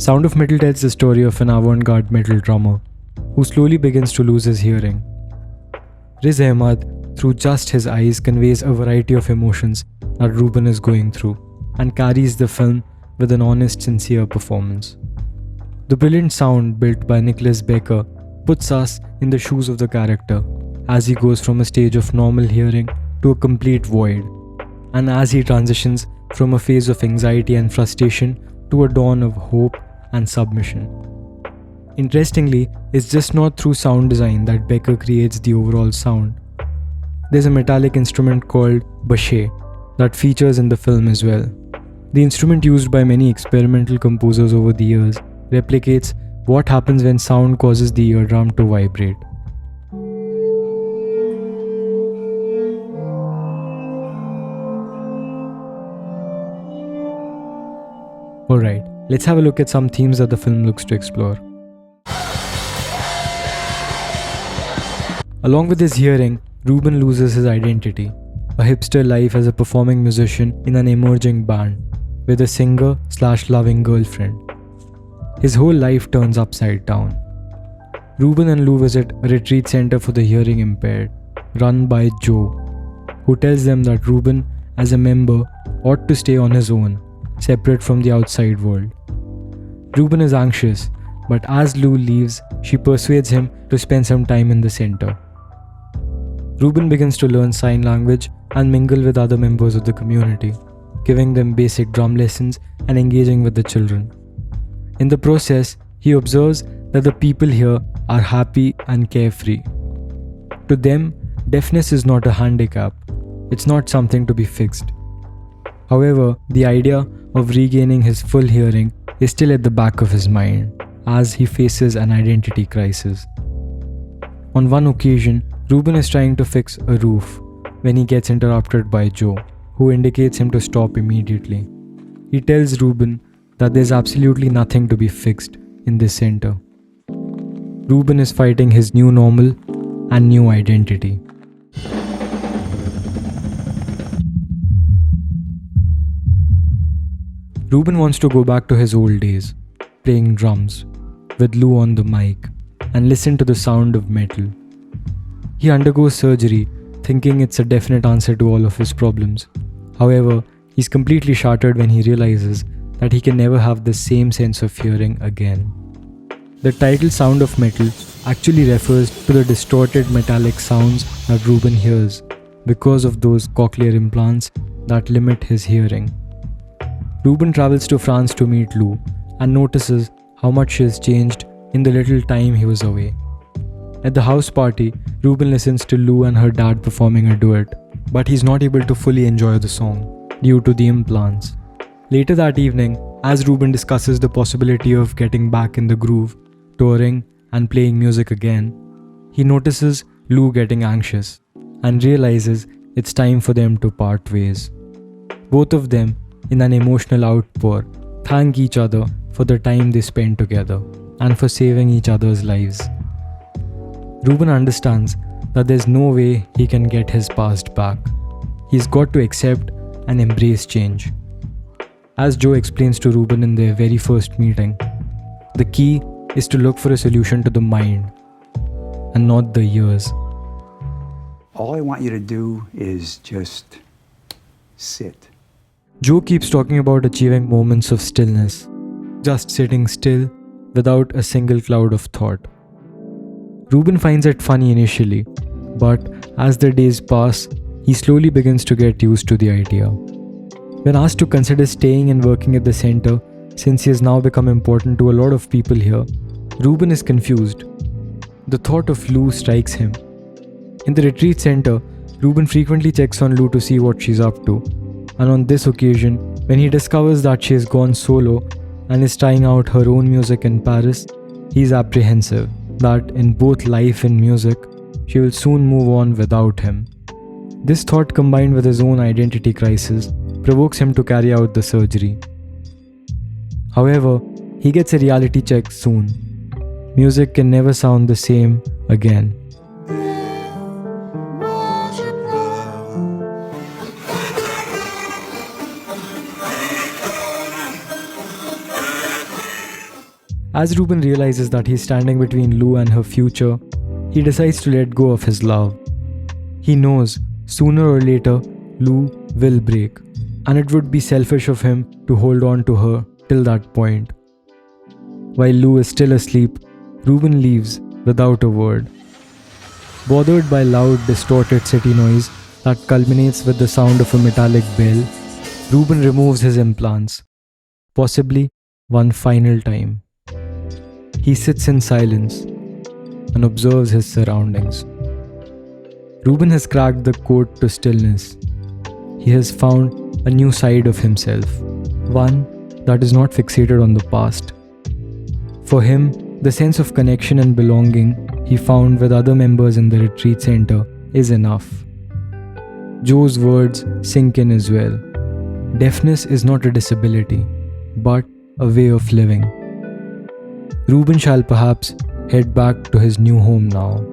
Sound of Metal tells the story of an avant-garde metal drummer who slowly begins to lose his hearing. Riz Ahmad, through just his eyes, conveys a variety of emotions that Ruben is going through and carries the film with an honest, sincere performance. The brilliant sound built by Nicholas Becker puts us in the shoes of the character as he goes from a stage of normal hearing to a complete void, and as he transitions from a phase of anxiety and frustration to a dawn of hope and submission. Interestingly, it's just not through sound design that Becker creates the overall sound. There's a metallic instrument called bashe that features in the film as well. The instrument, used by many experimental composers over the years, replicates what happens when sound causes the eardrum to vibrate. Alright, let's have a look at some themes that the film looks to explore. Along with his hearing, Ruben loses his identity, a hipster life as a performing musician in an emerging band, with a singer/loving girlfriend. His whole life turns upside down. Ruben and Lou visit a retreat center for the hearing impaired, run by Joe, who tells them that Ruben, as a member, ought to stay on his own, separate from the outside world. Ruben is anxious, but as Lou leaves, she persuades him to spend some time in the center. Ruben begins to learn sign language and mingle with other members of the community, giving them basic drum lessons and engaging with the children. In the process, he observes that the people here are happy and carefree. To them, deafness is not a handicap. It's not something to be fixed. However, the idea of regaining his full hearing is still at the back of his mind as he faces an identity crisis. On one occasion, Ruben is trying to fix a roof when he gets interrupted by Joe, who indicates him to stop immediately. He tells Ruben that there's absolutely nothing to be fixed in this center. Ruben is fighting his new normal and new identity. Ruben wants to go back to his old days, playing drums, with Lou on the mic, and listen to the sound of metal. He undergoes surgery, thinking it's a definite answer to all of his problems. However, he's completely shattered when he realizes that he can never have the same sense of hearing again. The title Sound of Metal actually refers to the distorted metallic sounds that Ruben hears because of those cochlear implants that limit his hearing. Ruben travels to France to meet Lou and notices how much she has changed in the little time he was away. At the house party, Ruben listens to Lou and her dad performing a duet, but he's not able to fully enjoy the song due to the implants. Later that evening, as Ruben discusses the possibility of getting back in the groove, touring and playing music again, he notices Lou getting anxious and realizes it's time for them to part ways. Both of them, in an emotional outpour, thank each other for the time they spent together and for saving each other's lives. Ruben understands that there's no way he can get his past back. He's got to accept and embrace change. As Joe explains to Ruben in their very first meeting, the key is to look for a solution to the mind and not the ears. All I want you to do is just sit. Joe keeps talking about achieving moments of stillness, just sitting still without a single cloud of thought. Ruben finds it funny initially, but as the days pass, he slowly begins to get used to the idea. When asked to consider staying and working at the center, since he has now become important to a lot of people here, Ruben is confused. The thought of Lou strikes him. In the retreat center, Ruben frequently checks on Lou to see what she's up to, and on this occasion, when he discovers that she has gone solo and is trying out her own music in Paris, he is apprehensive that in both life and music, she will soon move on without him. This thought, combined with his own identity crisis, provokes him to carry out the surgery. However, he gets a reality check soon. Music can never sound the same again. As Ruben realizes that he's standing between Lou and her future, he decides to let go of his love. He knows sooner or later Lou will break, and it would be selfish of him to hold on to her till that point. While Lou is still asleep, Ruben leaves without a word. Bothered by loud, distorted city noise that culminates with the sound of a metallic bell, Ruben removes his implants, possibly one final time. He sits in silence and observes his surroundings. Ruben has cracked the code to stillness. He has found a new side of himself, one that is not fixated on the past. For him, the sense of connection and belonging he found with other members in the retreat center is enough. Joe's words sink in as well. Deafness is not a disability, but a way of living. Ruben shall perhaps head back to his new home now.